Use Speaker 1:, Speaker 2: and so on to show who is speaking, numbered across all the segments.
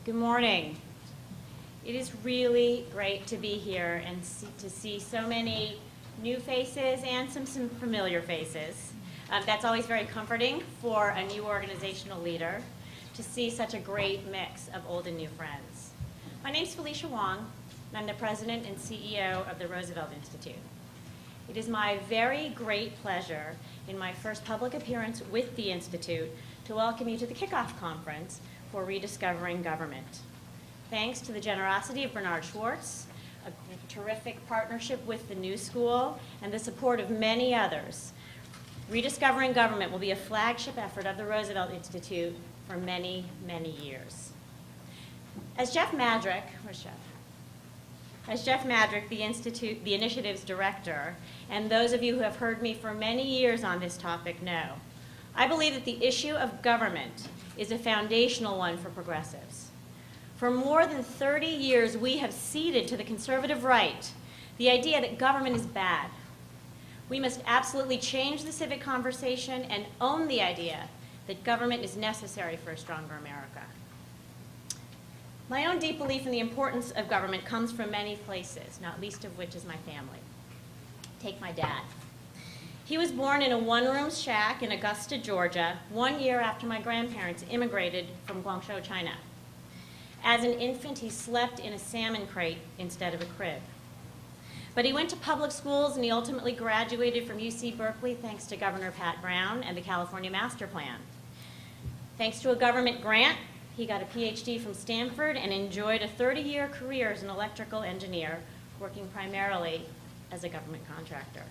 Speaker 1: Good morning. It is really great to be here and to see so many new faces and some familiar faces. That's always very comforting for a new organizational leader to see such a great mix of old and new friends. My name is Felicia Wong, and I'm the president and CEO of the Roosevelt Institute. It is my very great pleasure in my first public appearance with the Institute to welcome you to the kickoff conference for Rediscovering Government. Thanks to the generosity of Bernard Schwartz, a terrific partnership with the New School, and the support of many others, Rediscovering Government will be a flagship effort of the Roosevelt Institute for many, many years. As Jeff Madrick, the Initiative's director, and those of you who have heard me for many years on this topic know, I believe that the issue of government is a foundational one for progressives. For more than 30 years, we have ceded to the conservative right the idea that government is bad. We must absolutely change the civic conversation and own the idea that government is necessary for a stronger America. My own deep belief in the importance of government comes from many places, not least of which is my family. Take my dad. He was born in a one-room shack in Augusta, Georgia, 1 year after my grandparents immigrated from Guangzhou, China. As an infant, he slept in a salmon crate instead of a crib. But he went to public schools and he ultimately graduated from UC Berkeley thanks to Governor Pat Brown and the California Master Plan. Thanks to a government grant, he got a PhD from Stanford and enjoyed a 30-year career as an electrical engineer, working primarily as a government contractor.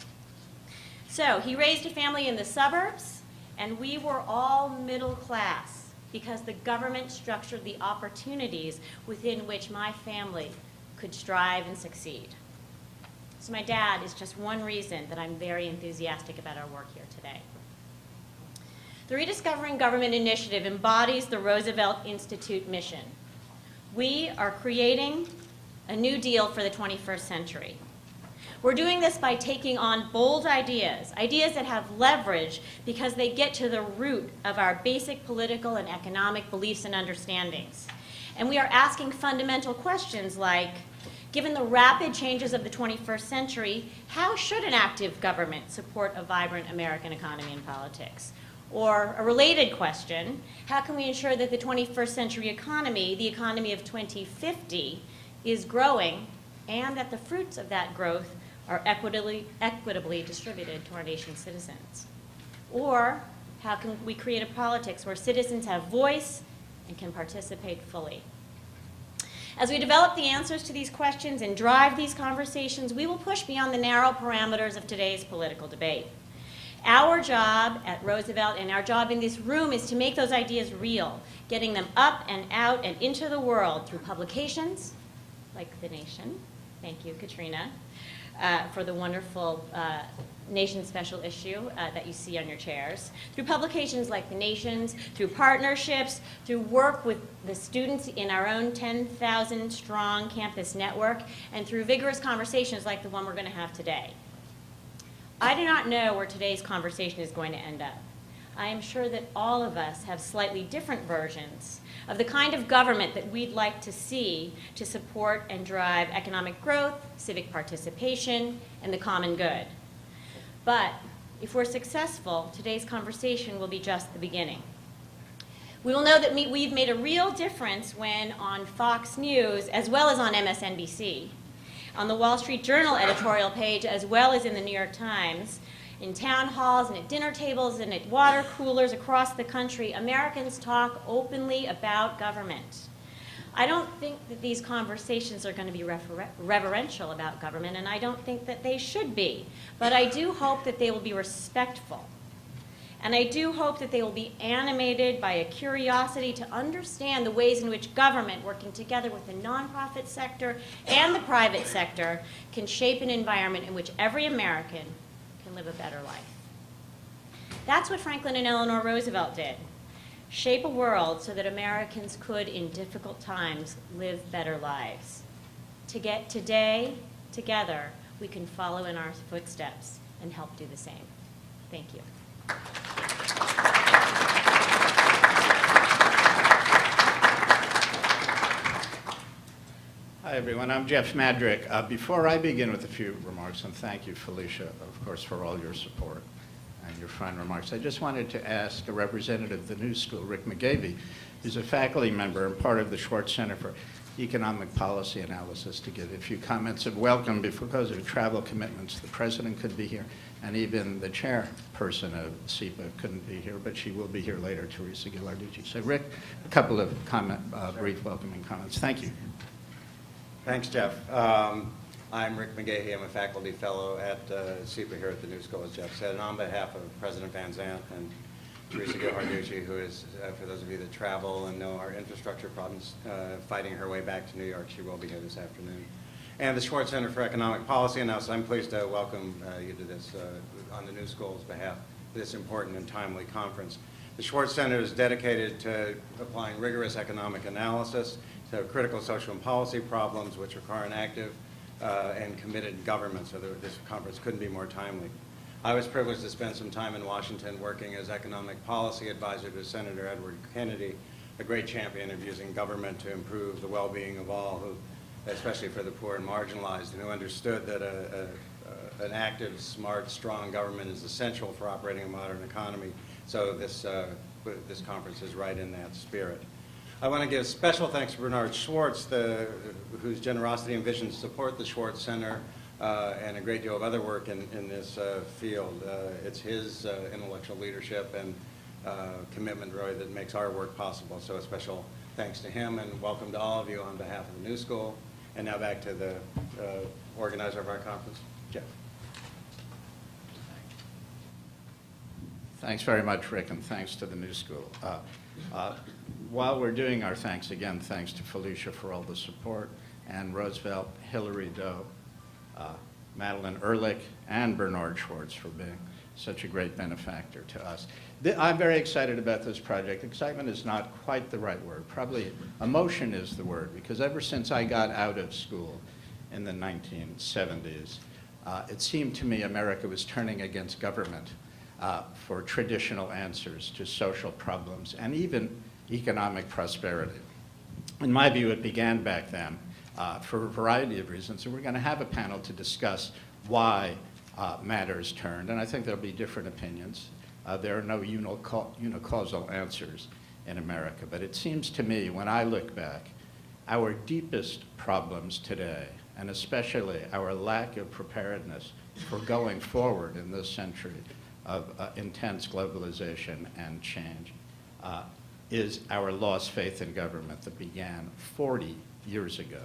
Speaker 1: So he raised a family in the suburbs, and we were all middle class because the government structured the opportunities within which my family could strive and succeed. So my dad is just one reason that I'm very enthusiastic about our work here today. The Rediscovering Government Initiative embodies the Roosevelt Institute mission. We are creating a new deal for the 21st century. We're doing this by taking on bold ideas that have leverage because they get to the root of our basic political and economic beliefs and understandings. And we are asking fundamental questions like, given the rapid changes of the 21st century, how should an active government support a vibrant American economy and politics? Or a related question, how can we ensure that the 21st century economy, the economy of 2050, is growing and that the fruits of that growth are equitably distributed to our nation's citizens? Or how can we create a politics where citizens have voice and can participate fully? As we develop the answers to these questions and drive these conversations, we will push beyond the narrow parameters of today's political debate. Our job at Roosevelt and our job in this room is to make those ideas real, getting them up and out and into the world through publications like The Nation. Thank you, Katrina, for the wonderful Nation special issue that you see on your chairs. Through publications like The Nation's, through partnerships, through work with the students in our own 10,000 strong campus network, and through vigorous conversations like the one we're going to have today. I do not know where today's conversation is going to end up. I am sure that all of us have slightly different versions of the kind of government that we'd like to see to support and drive economic growth, civic participation, and the common good. But if we're successful, today's conversation will be just the beginning. We will know that we've made a real difference when on Fox News, as well as on MSNBC, on the Wall Street Journal editorial page, as well as in the New York Times, in town halls and at dinner tables and at water coolers across the country, Americans talk openly about government. I don't think that these conversations are going to be reverential about government, and I don't think that they should be. But I do hope that they will be respectful. And I do hope that they will be animated by a curiosity to understand the ways in which government, working together with the nonprofit sector and the private sector, can shape an environment in which every American can live a better life. That's what Franklin and Eleanor Roosevelt did. Shape a world so that Americans could, in difficult times, live better lives. Today, together, we can follow in our footsteps and help do the same. Thank you.
Speaker 2: Hi, everyone. I'm Jeff Madrick. Before I begin with a few remarks, and thank you, Felicia, of course, for all your support and your fine remarks, I just wanted to ask a representative of the New School, Rick McGavey, who's a faculty member and part of the Schwartz Center for Economic Policy Analysis, to give a few comments of welcome because of travel commitments. The president could be here, and even the chairperson of SEPA couldn't be here, but she will be here later, Teresa Ghilarducci. So, Rick, a couple of brief welcoming comments. Thank you.
Speaker 3: Thanks, Jeff. I'm Rick McGahey. I'm a faculty fellow at SEPA here at the New School, as Jeff said. And on behalf of President Van Zandt and Teresa Ghilarducci, who is, for those of you that travel and know our infrastructure problems, fighting her way back to New York, she will be here this afternoon. And the Schwartz Center for Economic Policy Analysis, I'm pleased to welcome you to this, on the New School's behalf, this important and timely conference. The Schwartz Center is dedicated to applying rigorous economic analysis to critical social and policy problems which require an active and committed government, so this conference couldn't be more timely. I was privileged to spend some time in Washington working as economic policy advisor to Senator Edward Kennedy, a great champion of using government to improve the well-being of all, who, especially for the poor and marginalized, and who understood that an active, smart, strong government is essential for operating a modern economy. So this conference is right in that spirit. I want to give special thanks to Bernard Schwartz, whose generosity and vision to support the Schwartz Center and a great deal of other work in this field. It's his intellectual leadership and commitment, really, that makes our work possible. So a special thanks to him, and welcome to all of you on behalf of the New School. And now back to the organizer of our conference, Jeff.
Speaker 2: Thanks very much, Rick, and thanks to the New School. While we're doing our thanks, again, thanks to Felicia for all the support, and Roosevelt, Hillary Doe, Madeline Ehrlich, and Bernard Schwartz for being such a great benefactor to us. I'm very excited about this project. Excitement is not quite the right word. Probably emotion is the word, because ever since I got out of school in the 1970s, it seemed to me America was turning against government for traditional answers to social problems and even economic prosperity. In my view, it began back then for a variety of reasons, and we're going to have a panel to discuss why matters turned, and I think there'll be different opinions. There are no unicausal answers in America, but it seems to me, when I look back, our deepest problems today, and especially our lack of preparedness for going forward in this century of intense globalization and change, is our lost faith in government that began 40 years ago.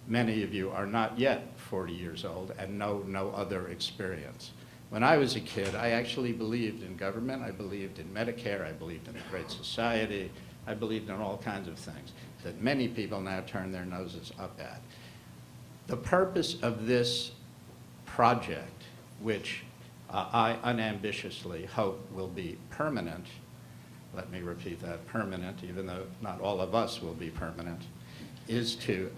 Speaker 2: Many of you are not yet 40 years old and know no other experience. When I was a kid, I actually believed in government. I believed in Medicare. I believed in the Great Society. I believed in all kinds of things that many people now turn their noses up at. The purpose of this project, which I unambitiously hope will be permanent, let me repeat that, permanent, even though not all of us will be permanent, is to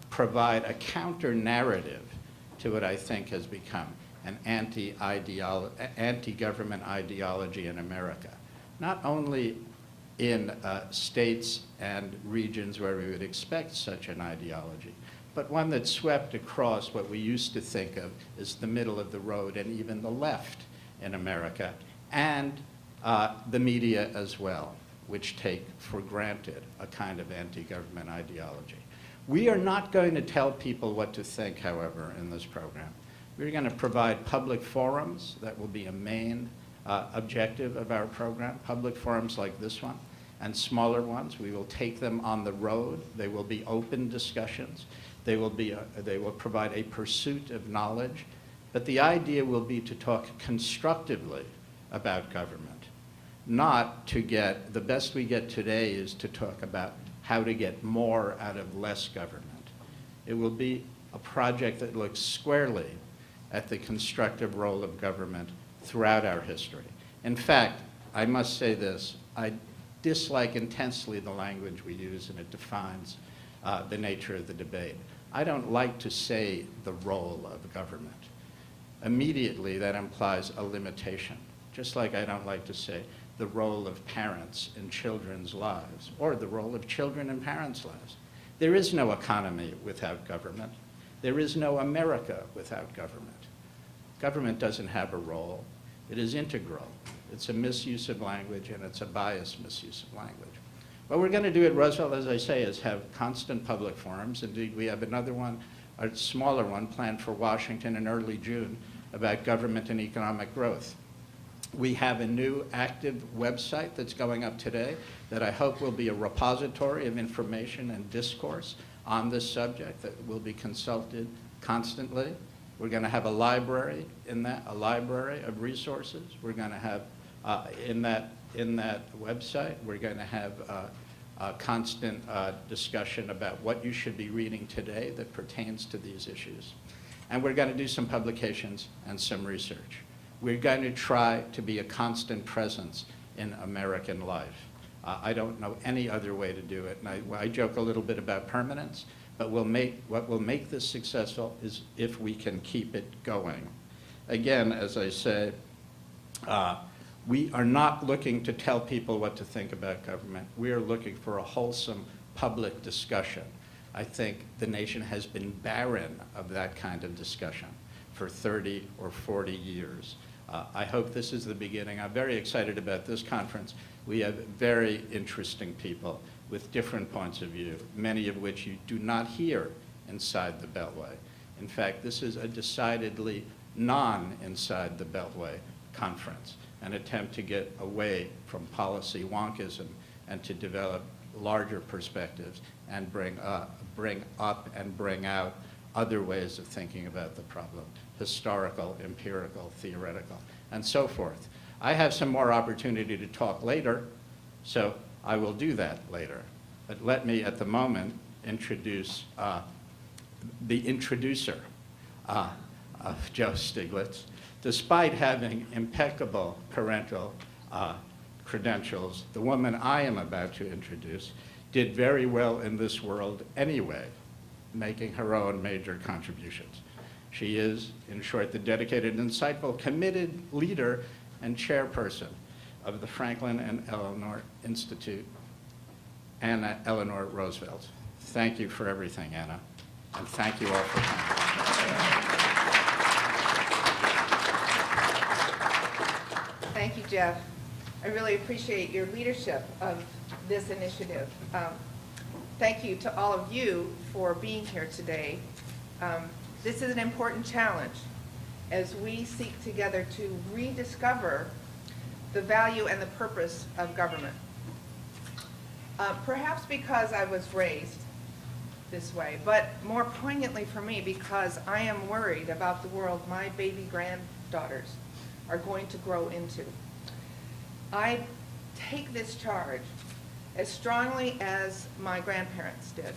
Speaker 2: provide a counter-narrative to what I think has become an anti-government ideology in America, not only in states and regions where we would expect such an ideology, but one that swept across what we used to think of as the middle of the road and even the left in America, and the media as well, which take for granted a kind of anti-government ideology. We are not going to tell people what to think, however, in this program. We're going to provide public forums. That will be a main objective of our program, public forums like this one, and smaller ones. We will take them on the road. They will be open discussions. They will provide a pursuit of knowledge. But the idea will be to talk constructively about government, not to get, the best we get today is to talk about how to get more out of less government. It will be a project that looks squarely at the constructive role of government throughout our history. In fact, I must say this, I dislike intensely the language we use, and it defines the nature of the debate. I don't like to say the role of government. Immediately, that implies a limitation, just like I don't like to say the role of parents in children's lives, or the role of children in parents' lives. There is no economy without government. There is no America without government. Government doesn't have a role. It is integral. It's a misuse of language, and it's a biased misuse of language. What we're going to do at Roosevelt, as I say, is have constant public forums. Indeed, we have another one, a smaller one, planned for Washington in early June about government and economic growth. We have a new active website that's going up today that I hope will be a repository of information and discourse on this subject that will be consulted constantly. We're going to have a library in that, a library of resources. We're going to have in that website, we're going to have a constant discussion about what you should be reading today that pertains to these issues. And we're going to do some publications and some research. We're going to try to be a constant presence in American life. I don't know any other way to do it. And I joke a little bit about permanence, but what will make this successful is if we can keep it going. Again, as I say, we are not looking to tell people what to think about government. We are looking for a wholesome public discussion. I think the nation has been barren of that kind of discussion for 30 or 40 years. I hope this is the beginning. I'm very excited about this conference. We have very interesting people with different points of view, many of which you do not hear inside the Beltway. In fact, this is a decidedly non-inside the Beltway conference, an attempt to get away from policy wonkism and to develop larger perspectives and bring up and bring out other ways of thinking about the problem, historical, empirical, theoretical, and so forth. I have some more opportunity to talk later, so I will do that later. But let me, at the moment, introduce the introducer of Joe Stiglitz. Despite having impeccable parental credentials, the woman I am about to introduce did very well in this world anyway, making her own major contributions. She is, in short, the dedicated, insightful, committed leader and chairperson of the Franklin and Eleanor Institute, Anna Eleanor Roosevelt. Thank you for everything, Anna, and thank you all for coming.
Speaker 4: Thank you, Jeff. I really appreciate your leadership of this initiative. Thank you to all of you for being here today. This is an important challenge as we seek together to rediscover the value and the purpose of government. Perhaps because I was raised this way, but more poignantly for me because I am worried about the world my baby granddaughters are going to grow into. I take this charge as strongly as my grandparents did.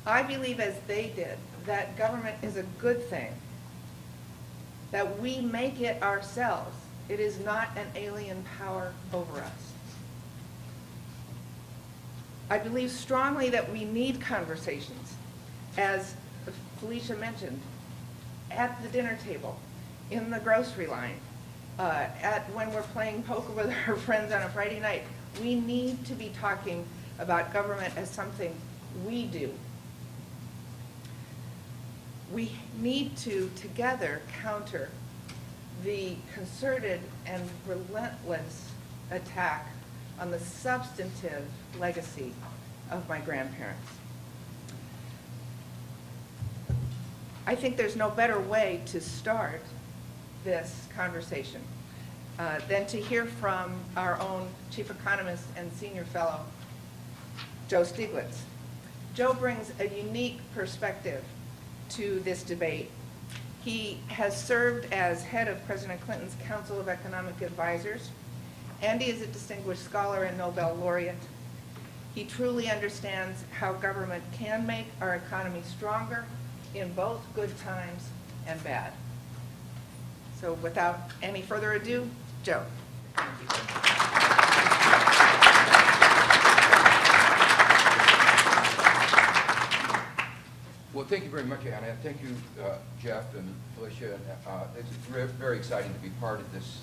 Speaker 4: I believe, as they did, that government is a good thing, that we make it ourselves. It is not an alien power over us. I believe strongly that we need conversations, as Felicia mentioned, at the dinner table, in the grocery line, when we're playing poker with our friends on a Friday night. We need to be talking about government as something we do. We need to, together, counter the concerted and relentless attack on the substantive legacy of my grandparents. I think there's no better way to start this conversation than to hear from our own chief economist and senior fellow, Joe Stiglitz. Joe brings a unique perspective to this debate. He has served as head of President Clinton's Council of Economic Advisors, and he is a distinguished scholar and Nobel laureate. He truly understands how government can make our economy stronger in both good times and bad. So without any further ado, Joe.
Speaker 5: Well, thank you very much, Anna. Thank you, Jeff and Felicia. It's very exciting to be part of this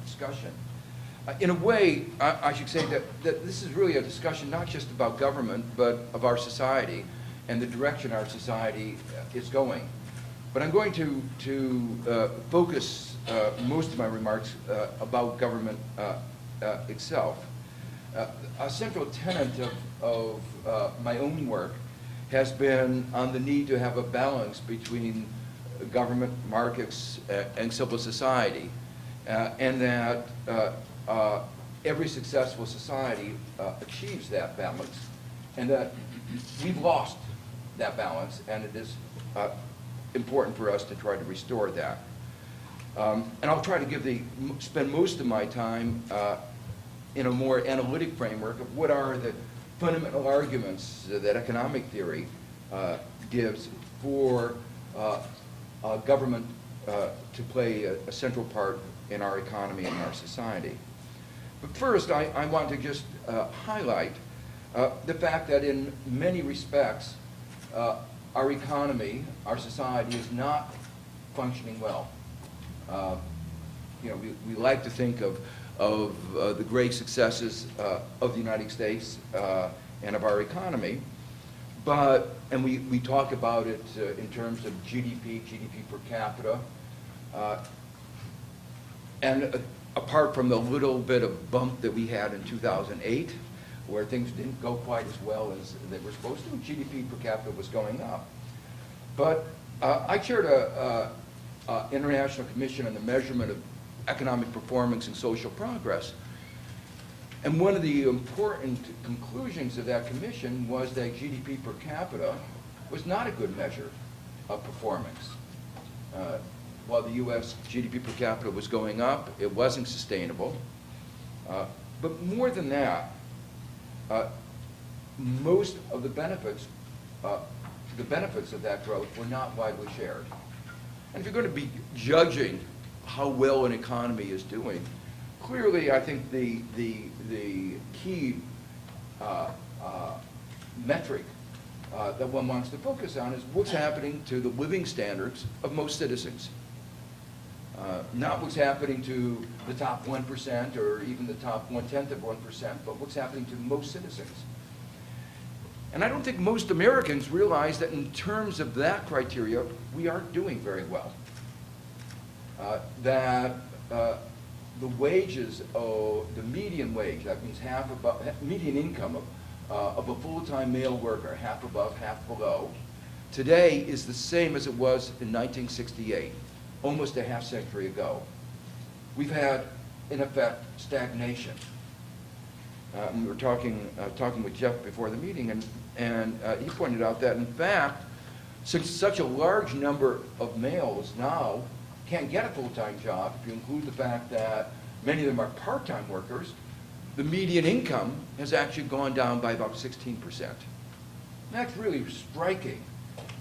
Speaker 5: discussion. In a way, I should say that this is really a discussion not just about government, but of our society and the direction our society is going. But I'm going to focus most of my remarks about government itself. A central tenet of my own work has been on the need to have a balance between government, markets, and civil society, and that every successful society achieves that balance, and that we've lost that balance, and it is important for us to try to restore that. And I'll try to spend most of my time in a more analytic framework of what are the fundamental arguments that economic theory gives for government to play a central part in our economy and our society. But first, I want to just highlight the fact that in many respects, our economy, our society is not functioning well. We like to think of the great successes of the United States and of our economy, and we talk about it in terms of GDP per capita, and apart from the little bit of bump that we had in 2008, where things didn't go quite as well as they were supposed to, GDP per capita was going up. But I chaired an international commission on the measurement of economic performance and social progress. And one of the important conclusions of that commission was that GDP per capita was not a good measure of performance. While the U.S. GDP per capita was going up, it wasn't sustainable. But more than that, most of the benefits of that growth were not widely shared. And if you're going to be judging how well an economy is doing, clearly I think the key metric that one wants to focus on is what's happening to the living standards of most citizens. Not what's happening to the top 1% or even the top 1/10 of 1%, but what's happening to most citizens. And I don't think most Americans realize that in terms of that criteria, we aren't doing very well. That the wages, the median wage, that means median income of a full-time male worker, half above, half below, today is the same as it was in 1968, almost a half century ago. We've had, in effect, stagnation. We were talking with Jeff before the meeting, and he pointed out that, in fact, since such a large number of males now can't get a full-time job, if you include the fact that many of them are part-time workers, the median income has actually gone down by about 16%. That's really striking.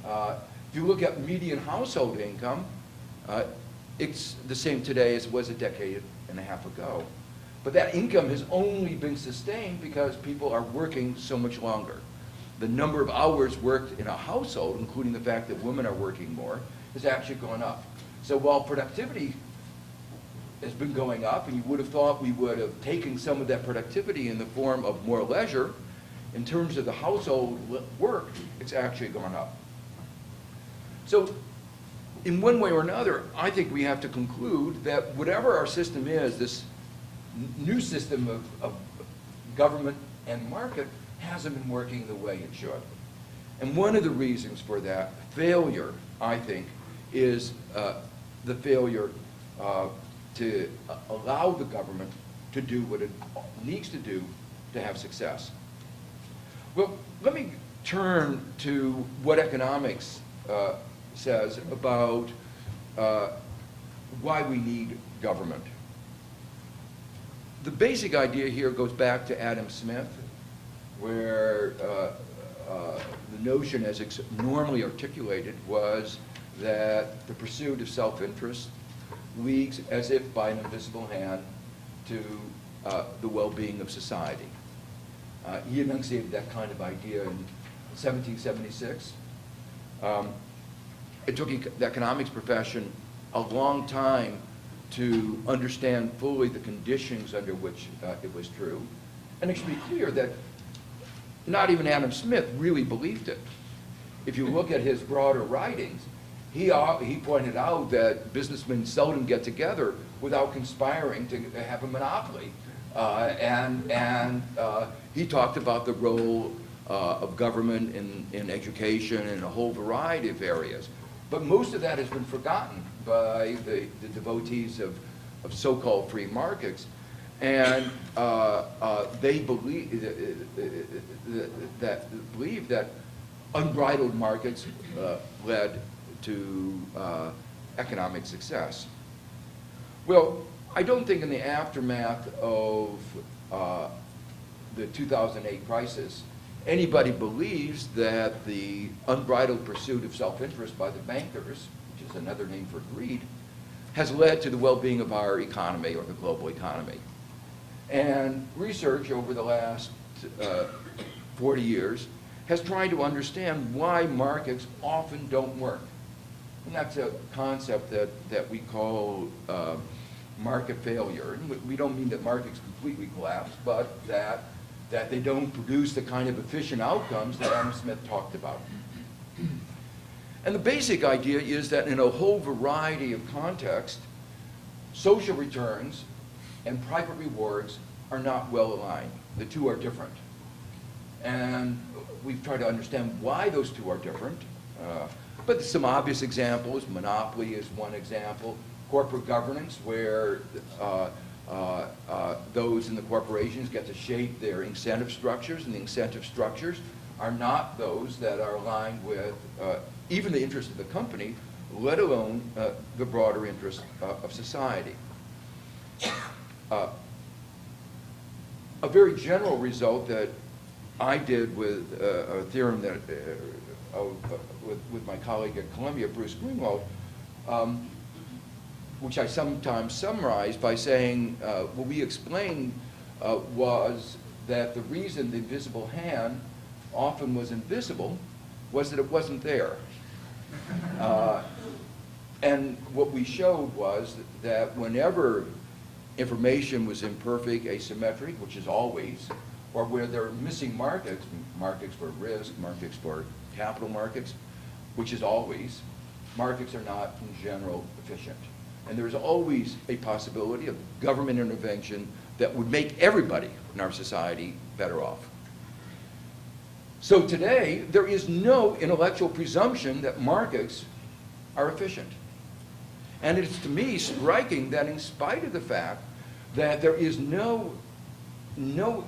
Speaker 5: If you look at median household income, it's the same today as it was a decade and a half ago. But that income has only been sustained because people are working so much longer. The number of hours worked in a household, including the fact that women are working more, has actually gone up. So while productivity has been going up, and you would have thought we would have taken some of that productivity in the form of more leisure, in terms of the household work, it's actually gone up. So in one way or another, I think we have to conclude that whatever our system is, this new system of government and market hasn't been working the way it should. And one of the reasons for that failure, I think, is the failure to allow the government to do what it needs to do to have success. Well, let me turn to what economics says about why we need government. The basic idea here goes back to Adam Smith, where the notion as it's normally articulated was that the pursuit of self-interest leads as if by an invisible hand to the well-being of society. He enunciated that kind of idea in 1776. It took the economics profession a long time to understand fully the conditions under which it was true. And it should be clear that not even Adam Smith really believed it. If you look at his broader writings, he pointed out that businessmen seldom get together without conspiring to have a monopoly. He talked about the role of government in education and a whole variety of areas. But most of that has been forgotten by the devotees of so-called free markets. And they believe that unbridled markets led to economic success. Well, I don't think in the aftermath of the 2008 crisis, anybody believes that the unbridled pursuit of self-interest by the bankers, which is another name for greed, has led to the well-being of our economy or the global economy. And research over the last 40 years has tried to understand why markets often don't work. And that's a concept that we call market failure. And we don't mean that markets completely collapse, but that they don't produce the kind of efficient outcomes that Adam Smith talked about. And the basic idea is that in a whole variety of contexts, social returns and private rewards are not well aligned. The two are different. And we've tried to understand why those two are different. But some obvious examples, monopoly is one example, corporate governance, where those in the corporations get to shape their incentive structures, and the incentive structures are not those that are aligned with even the interest of the company, let alone the broader interest of society. A very general result that I did with a theorem that with my colleague at Columbia, Bruce Greenwald, which I sometimes summarize by saying, what we explained was that the reason the invisible hand often was invisible was that it wasn't there. And what we showed was that whenever information was imperfect, asymmetric, which is always, or where there are missing markets, markets for risk, markets for capital markets, which is always, markets are not in general efficient. And there's always a possibility of government intervention that would make everybody in our society better off. So today, there is no intellectual presumption that markets are efficient. And it's to me striking that in spite of the fact that there is no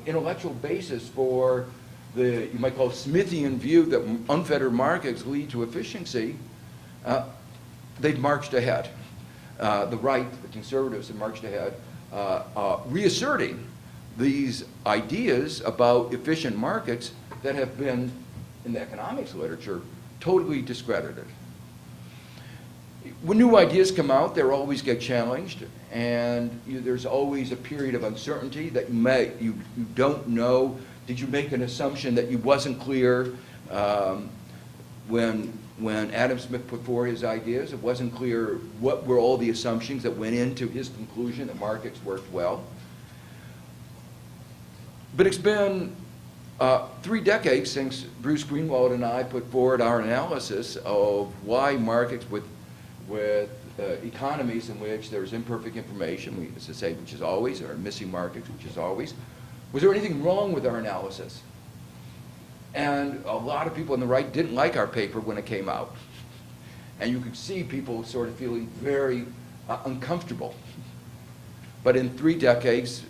Speaker 5: intellectual basis for the, you might call it Smithian view that unfettered markets lead to efficiency, they've marched ahead. The right, the conservatives have marched ahead, reasserting these ideas about efficient markets that have been, in the economics literature, totally discredited. When new ideas come out, they always get challenged, and there's always a period of uncertainty that you don't know. Did you make an assumption that you wasn't clear when Adam Smith put forward his ideas? It wasn't clear what were all the assumptions that went into his conclusion that markets worked well. But it's been 3 decades since Bruce Greenwald and I put forward our analysis of why markets with economies in which there's imperfect information, as I say, which is always, or missing markets, which is always. Was there anything wrong with our analysis? And a lot of people on the right didn't like our paper when it came out. And you could see people sort of feeling very uncomfortable. But in 3 decades,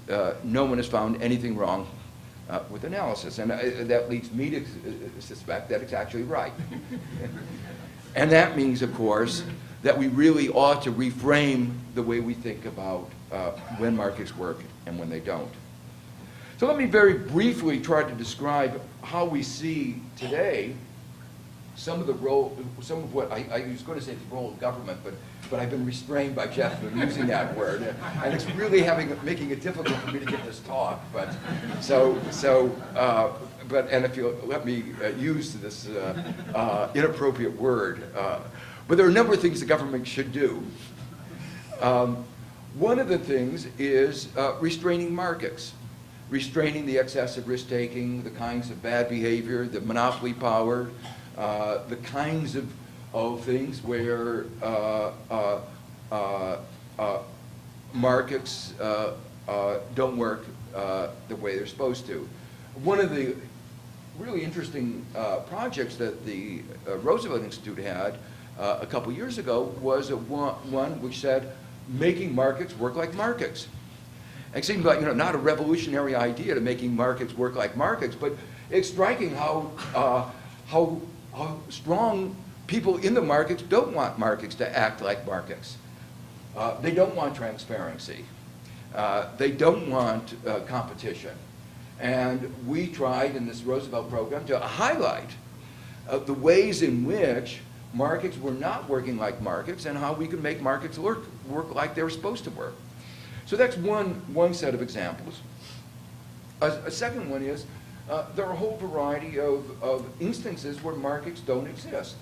Speaker 5: no one has found anything wrong with analysis. And that leads me to suspect that it's actually right. And that means, of course, that we really ought to reframe the way we think about when markets work and when they don't. So let me very briefly try to describe how we see today some of what I was going to say the role of government, but I've been restrained by Jeff from using that word, and it's really making it difficult for me to give this talk. But and if you'll let me use this inappropriate word, but there are a number of things the government should do. One of the things is restraining markets, restraining the excessive risk-taking, the kinds of bad behavior, the monopoly power, the kinds of things where markets don't work the way they're supposed to. One of the really interesting projects that the Roosevelt Institute had a couple years ago was one which said, making markets work like markets. It seemed like, not a revolutionary idea to making markets work like markets, but it's striking how strong people in the markets don't want markets to act like markets. They don't want transparency. They don't want competition. And we tried in this Roosevelt program to highlight the ways in which markets were not working like markets and how we could make markets work like they were supposed to work. So that's one set of examples. A second one is there are a whole variety of instances where markets don't exist,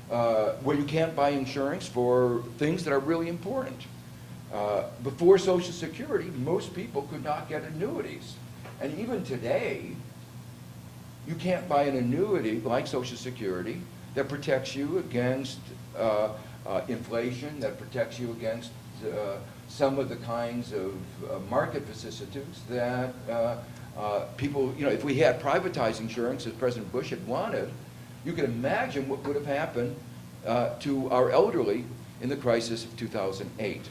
Speaker 5: where you can't buy insurance for things that are really important. Before Social Security, most people could not get annuities. And even today, you can't buy an annuity like Social Security that protects you against inflation, that protects you against some of the kinds of market vicissitudes that people, if we had privatized insurance as President Bush had wanted, you can imagine what would have happened to our elderly in the crisis of 2008.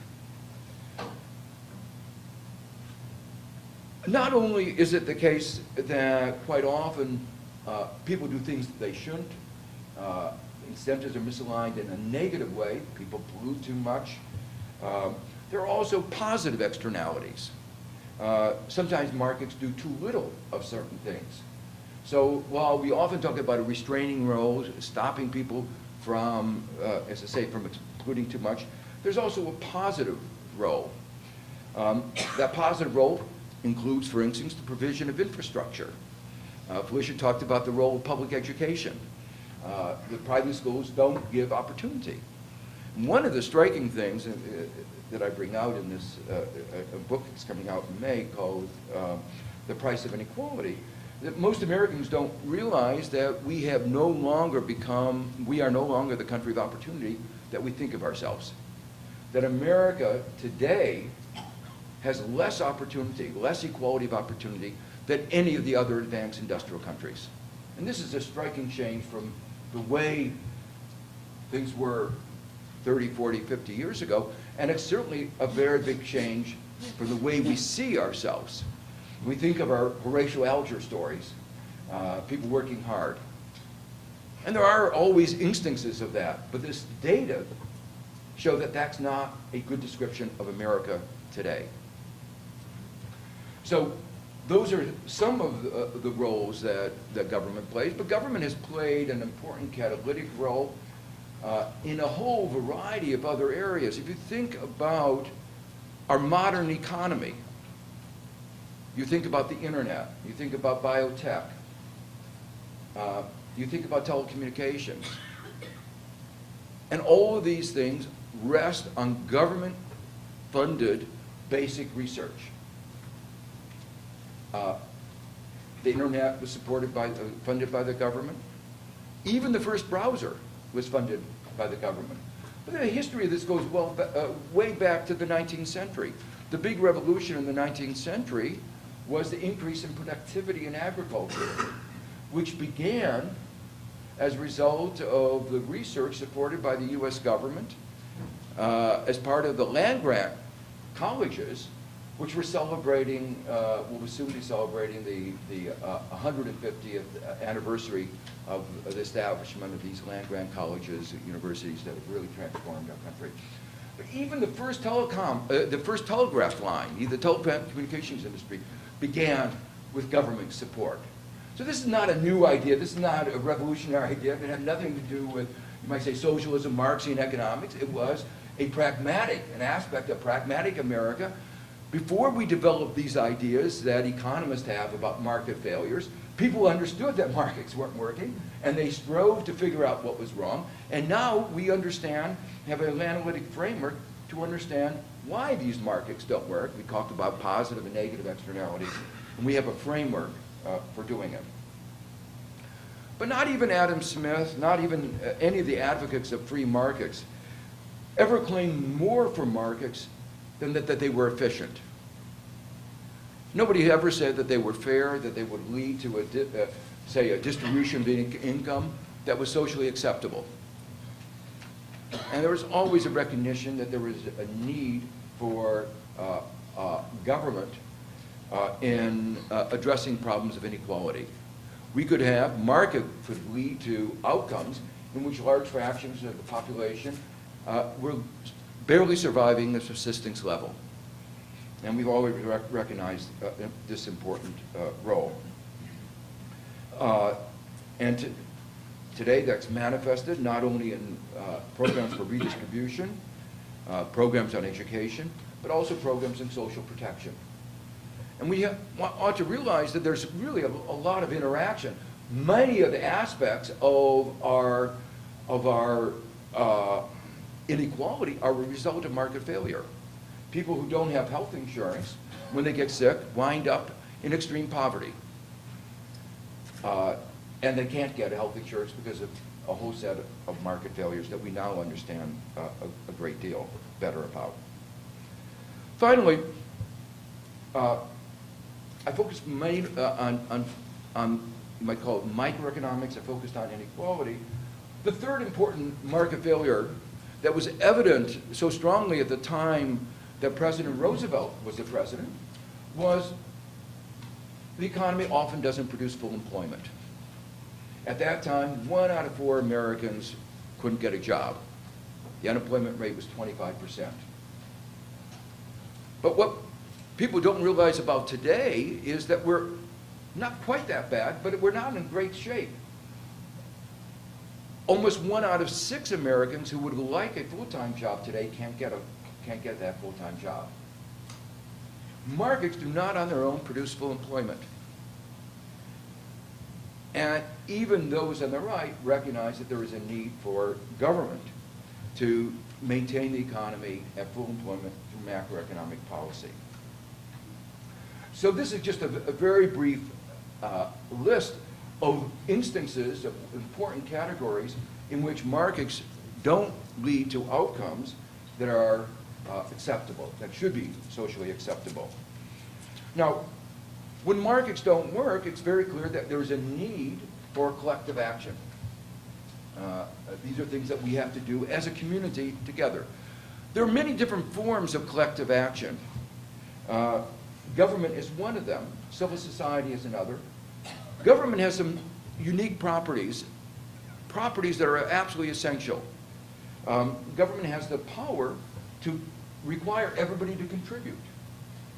Speaker 5: Not only is it the case that quite often people do things that they shouldn't, incentives are misaligned in a negative way, people pollute too much, there are also positive externalities. Sometimes markets do too little of certain things. So while we often talk about a restraining role, stopping people from, as I say, from polluting too much, there's also a positive role. That positive role includes, for instance, the provision of infrastructure. Felicia talked about the role of public education. The private schools don't give opportunity. One of the striking things that I bring out in this a book that's coming out in May called The Price of Inequality, that most Americans don't realize that we are no longer the country of opportunity that we think of ourselves. That America today has less opportunity, less equality of opportunity than any of the other advanced industrial countries. And this is a striking change from the way things were 30, 40, 50 years ago, and it's certainly a very big change from the way we see ourselves. We think of our Horatio Alger stories, people working hard. And there are always instances of that, but this data show that that's not a good description of America today. So those are some of the roles that government plays, but government has played an important catalytic role in a whole variety of other areas. If you think about our modern economy, you think about the internet, you think about biotech, you think about telecommunications. And all of these things rest on government-funded basic research. The internet was funded by the government. Even the first browser was funded by the government. But the history of this goes way back to the 19th century. The big revolution in the 19th century was the increase in productivity in agriculture, which began as a result of the research supported by the U.S. government as part of the land-grant colleges, which were celebrating, will soon be celebrating the 150th anniversary of the establishment of these land-grant colleges and universities that have really transformed our country. But even the first telegraph line, the telecommunications industry, began with government support. So this is not a new idea. This is not a revolutionary idea. It had nothing to do with, you might say, socialism, Marxian economics. It was an aspect of pragmatic America. Before we developed these ideas that economists have about market failures, people understood that markets weren't working, and they strove to figure out what was wrong. And now we understand, have an analytic framework to understand why these markets don't work. We talked about positive and negative externalities, and we have a framework for doing it. But not even Adam Smith, not even any of the advocates of free markets ever claimed more for markets than that they were efficient. Nobody ever said that they were fair, that they would lead to, say, a distribution of income that was socially acceptable. And there was always a recognition that there was a need for government in addressing problems of inequality. We could have, market could lead to outcomes in which large fractions of the population were barely surviving the subsistence level. And we've always recognized this important role. And today that's manifested not only in programs for redistribution, programs on education, but also programs in social protection. And we ought to realize that there's really a lot of interaction. Many of the aspects of our inequality are a result of market failure. People who don't have health insurance, when they get sick, wind up in extreme poverty. And they can't get health insurance because of a whole set of market failures that we now understand a great deal better about. Finally, I focused mainly on you might call it microeconomics. I focused on inequality. The third important market failure that was evident so strongly at the time that President Roosevelt was the president was the economy often doesn't produce full employment. At that time, 1 out of 4 Americans couldn't get a job. The unemployment rate was 25%. But what people don't realize about today is that we're not quite that bad, but we're not in great shape. Almost 1 out of 6 Americans who would like a full-time job today can't get that full-time job. Markets do not on their own produce full employment. And even those on the right recognize that there is a need for government to maintain the economy at full employment through macroeconomic policy. So this is just a very brief list of instances of important categories in which markets don't lead to outcomes that are acceptable, that should be socially acceptable. Now, when markets don't work, it's very clear that there's a need for collective action. These are things that we have to do as a community together. There are many different forms of collective action. Government is one of them. Civil society is another. Government has some unique properties that are absolutely essential. Government has the power to require everybody to contribute.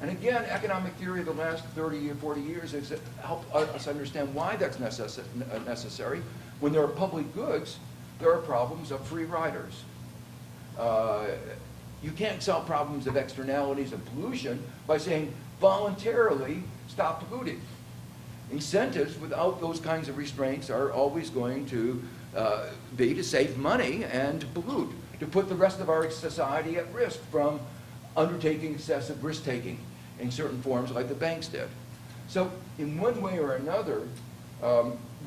Speaker 5: And again, economic theory of the last 30 or 40 years has helped us understand why that's necessary. When there are public goods, there are problems of free riders. You can't solve problems of externalities of pollution by saying voluntarily stop polluting. Incentives without those kinds of restraints are always going to be to save money and to pollute, to put the rest of our society at risk from undertaking excessive risk-taking in certain forms like the banks did. So in one way or another,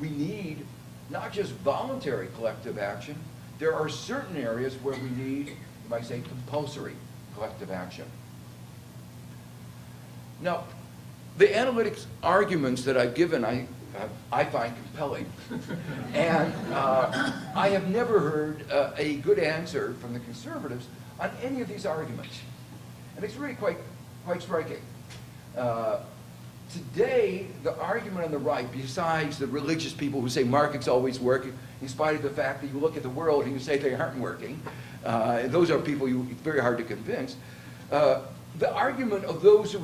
Speaker 5: we need not just voluntary collective action, there are certain areas where we need, you might say, compulsory collective action. Now, the analytics arguments that I've given, I find compelling. And I have never heard a good answer from the conservatives on any of these arguments. And it's really quite striking. Today, the argument on the right, besides the religious people who say markets always work, in spite of the fact that you look at the world and you say they aren't working, those are people it's very hard to convince. The argument of those who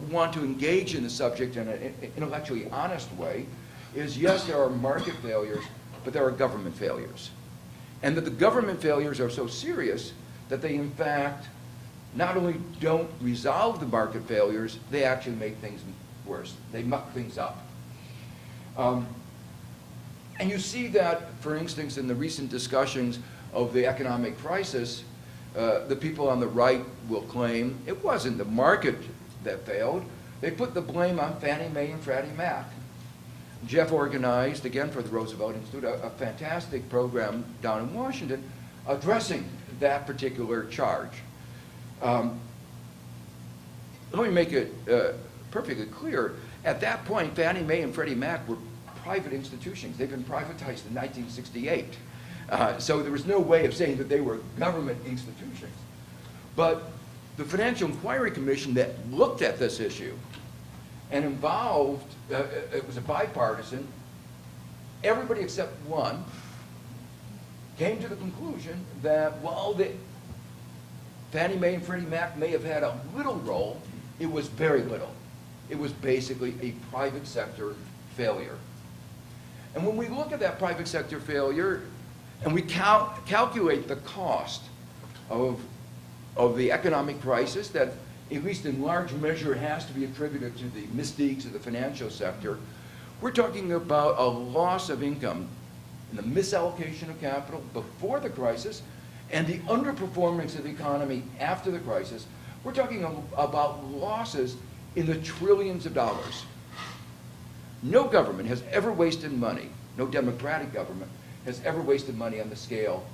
Speaker 5: want to engage in the subject in an intellectually honest way is, yes, there are market failures, but there are government failures. And that the government failures are so serious that they, in fact, not only don't resolve the market failures, they actually make things worse. They muck things up. And you see that, for instance, in the recent discussions of the economic crisis, the people on the right will claim it wasn't the market that failed. They put the blame on Fannie Mae and Freddie Mac. Jeff organized, again for the Roosevelt Institute, a fantastic program down in Washington addressing that particular charge. Let me make it perfectly clear. At that point, Fannie Mae and Freddie Mac were private institutions. They've been privatized in 1968. So there was no way of saying that they were government institutions. But the Financial Inquiry Commission that looked at this issue and involved, it was a bipartisan, everybody except one came to the conclusion that while Fannie Mae and Freddie Mac may have had a little role, it was very little. It was basically a private sector failure. And when we look at that private sector failure and we calculate the cost of the economic crisis that, at least in large measure, has to be attributed to the misdeeds of the financial sector, we're talking about a loss of income and the misallocation of capital before the crisis and the underperformance of the economy after the crisis. We're talking about losses in the trillions of dollars. No government has ever wasted money, no democratic government has ever wasted money on the scale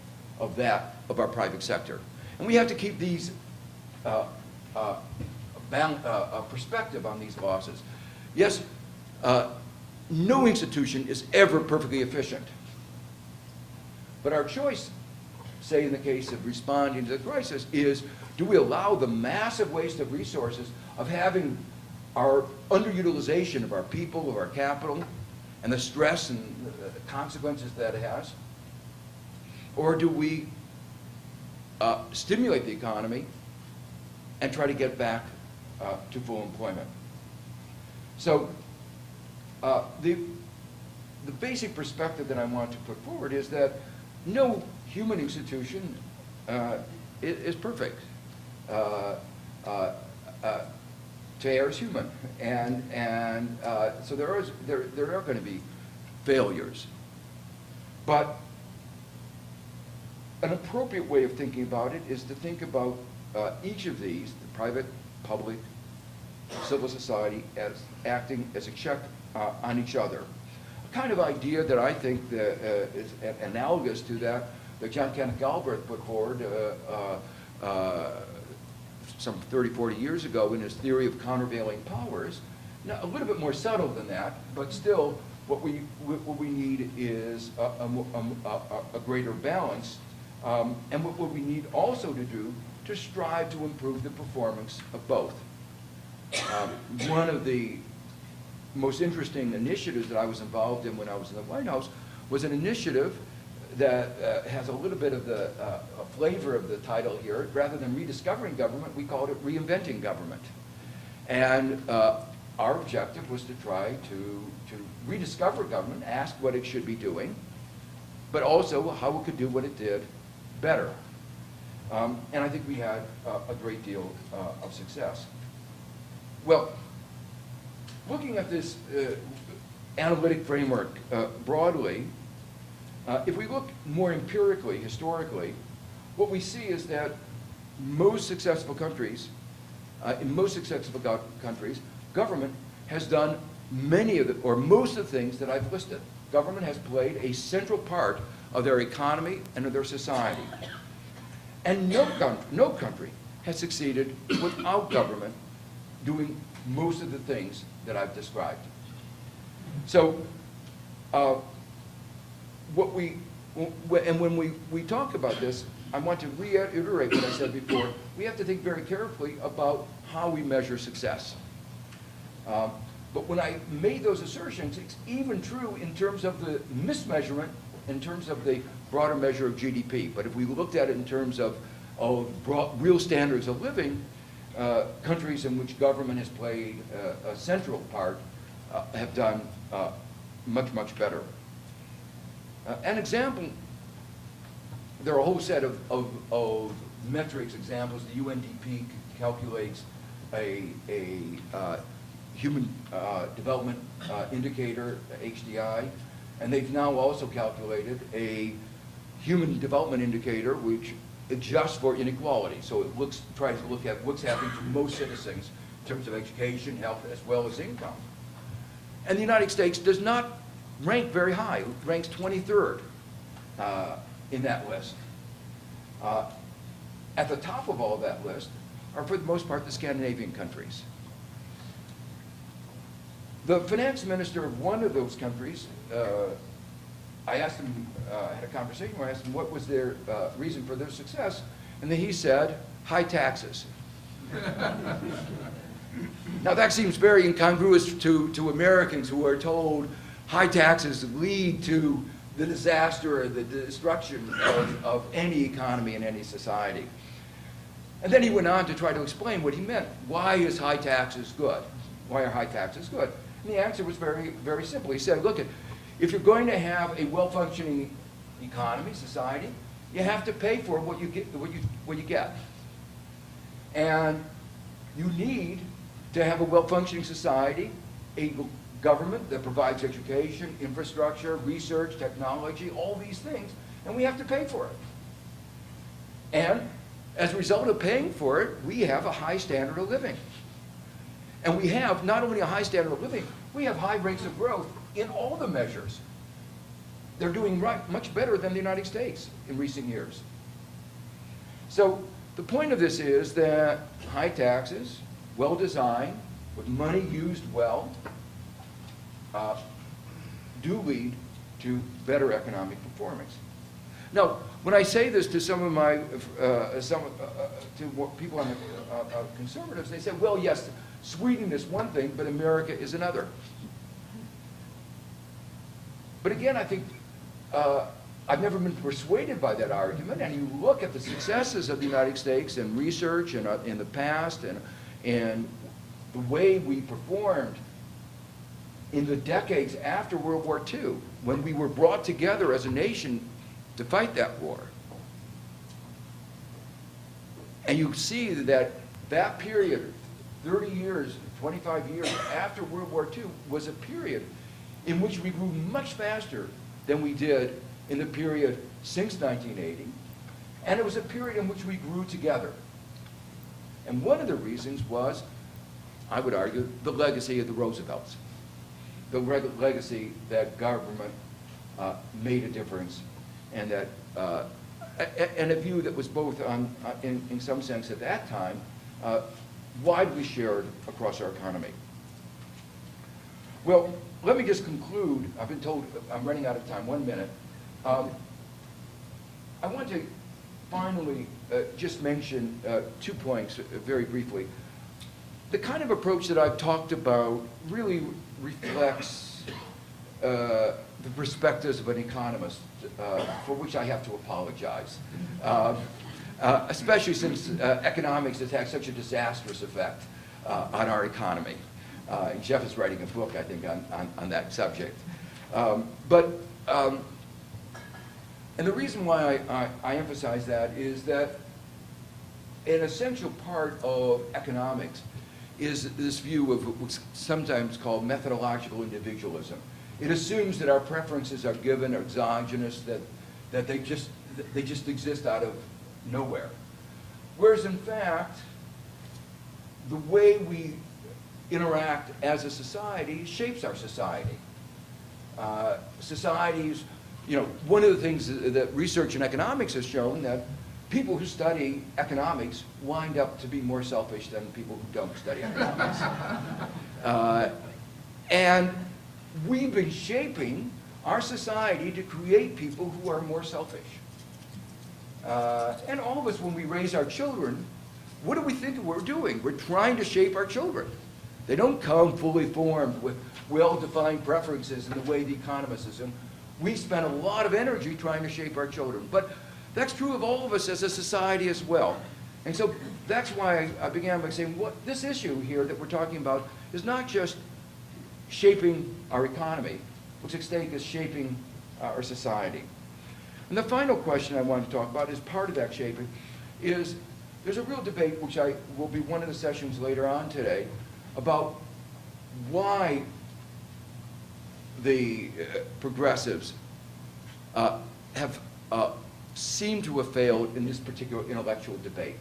Speaker 5: of that of our private sector. And we have to keep these perspective on these losses. Yes, no institution is ever perfectly efficient. But our choice, say in the case of responding to the crisis, is do we allow the massive waste of resources of having our underutilization of our people, of our capital, and the stress and the consequences that it has? Or do we stimulate the economy and try to get back to full employment? So the basic perspective that I want to put forward is that no human institution is perfect. Fair is human, and so there are going to be failures. But an appropriate way of thinking about it is to think about each of these, the private, public, civil society, as acting as a check on each other. A kind of idea that I think that, is analogous to that John Kenneth Galbraith put forward some 30, 40 years ago in his theory of countervailing powers. Now, a little bit more subtle than that, but still what we need is a greater balance, and what we need also to do to strive to improve the performance of both. One of the most interesting initiatives that I was involved in when I was in the White House was an initiative that has a little bit of the flavor of the title here. Rather than rediscovering government, we called it reinventing government. And our objective was to try to rediscover government, ask what it should be doing, but also how it could do what it did better. And I think we had a great deal of success. Well, looking at this analytic framework broadly, if we look more empirically, historically, what we see is that most successful countries, in most successful countries, government has done many of the, or most of the things that I've listed. Government has played a central part of their economy and of their society. And no country has succeeded without government doing most of the things that I've described. So, when we talk about this, I want to reiterate what I said before. We have to think very carefully about how we measure success. But when I made those assertions, it's even true in terms of the mismeasurement, in terms of the broader measure of GDP. But if we looked at it in terms of real standards of living, countries in which government has played a central part have done much, much better. An example, there are a whole set of metrics, examples. The UNDP calculates a human development indicator, HDI, and they've now also calculated a human development indicator, which adjust for inequality. So it tries to look at what's happening to most citizens in terms of education, health, as well as income. And the United States does not rank very high. It ranks 23rd in that list. At the top of all that list are, for the most part, the Scandinavian countries. The finance minister of one of those countries, I asked him, I had a conversation where I asked him what was their reason for their success, and then he said, high taxes. Now that seems very incongruous to Americans who are told high taxes lead to the disaster or the destruction of any economy and any society. And then he went on to try to explain what he meant. Why is high taxes good? Why are high taxes good? And the answer was very, very simple. He said, look, if you're going to have a well-functioning economy, society, you have to pay for what you get. And you need to have a well-functioning society, a government that provides education, infrastructure, research, technology, all these things, and we have to pay for it. And as a result of paying for it, we have a high standard of living. And we have not only a high standard of living, we have high rates of growth in all the measures. They're doing much better than the United States in recent years. So the point of this is that high taxes, well designed, with money used well, do lead to better economic performance. Now, when I say this to some of my, people on the conservatives, they say, well, yes, Sweden is one thing, but America is another. But again, I think I've never been persuaded by that argument. And you look at the successes of the United States in research and in the past, and the way we performed in the decades after World War II, when we were brought together as a nation to fight that war. And you see that that period, 30 years, 25 years after World War II, was a period in which we grew much faster than we did in the period since 1980. And it was a period in which we grew together. And one of the reasons was, I would argue, the legacy of the Roosevelts. The legacy that government made a difference, and that and a view that was both in some sense at that time widely shared across our economy. Well, let me just conclude. I've been told I'm running out of time. 1 minute. I want to finally just mention 2 points very briefly. The kind of approach that I've talked about really reflects the perspectives of an economist, for which I have to apologize, especially since economics has had such a disastrous effect on our economy. Jeff is writing a book, I think, on that subject. And the reason why I emphasize that is that an essential part of economics is this view of what's sometimes called methodological individualism. It assumes that our preferences are given, are exogenous, that they just exist out of nowhere. Whereas in fact, the way we interact as a society shapes our society. Societies, one of the things that research in economics has shown that people who study economics wind up to be more selfish than people who don't study economics. And we've been shaping our society to create people who are more selfish. And all of us, when we raise our children, what do we think we're doing? We're trying to shape our children. They don't come fully formed with well-defined preferences in the way the economists assume. We spend a lot of energy trying to shape our children. But that's true of all of us as a society as well. And so that's why I began by saying, this issue here that we're talking about is not just shaping our economy. What's at stake is shaping our society. And the final question I want to talk about is part of that shaping is there's a real debate, which will be one of the sessions later on today, about why the progressives have seem to have failed in this particular intellectual debate.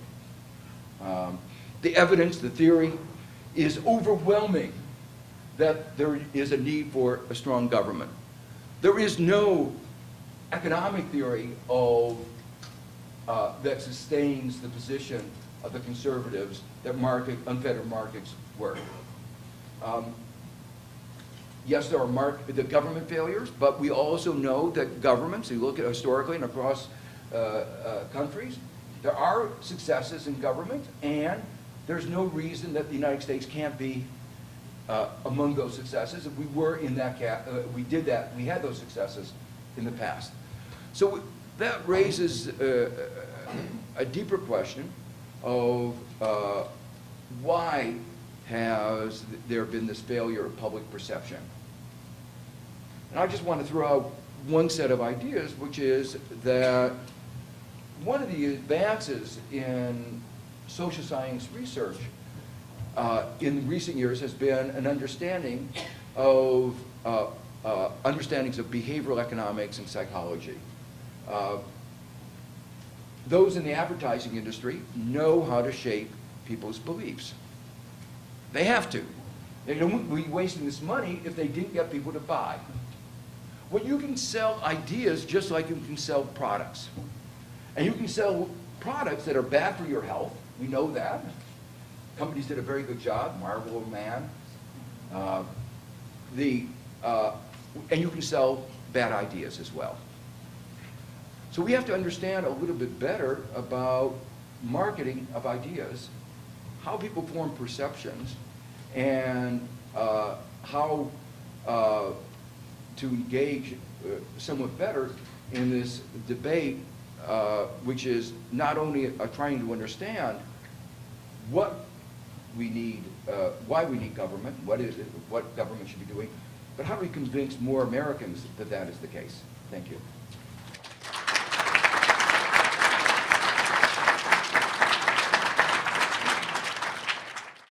Speaker 5: The evidence, the theory, is overwhelming that there is a need for a strong government. There is no economic theory of, that sustains the position of the conservatives that unfettered markets work. Yes, there are the government failures, but we also know that governments, you look at historically and across countries, there are successes in government, and there's no reason that the United States can't be among those successes. If we were in that we had those successes in the past. So that raises a deeper question of why has there been this failure of public perception? And I just want to throw out one set of ideas, which is that one of the advances in social science research in recent years has been an understanding of understandings of behavioral economics and psychology. Those in the advertising industry know how to shape people's beliefs. They have to. They don't be wasting this money if they didn't get people to buy. Well, you can sell ideas just like you can sell products. And you can sell products that are bad for your health. We know that. Companies did a very good job, Marvel Man. And you can sell bad ideas as well. So we have to understand a little bit better about marketing of ideas, how people form perceptions, and how to engage somewhat better in this debate, which is not only trying to understand what we need, why we need government, what government should be doing, but how do we convince more Americans that that is the case? Thank you.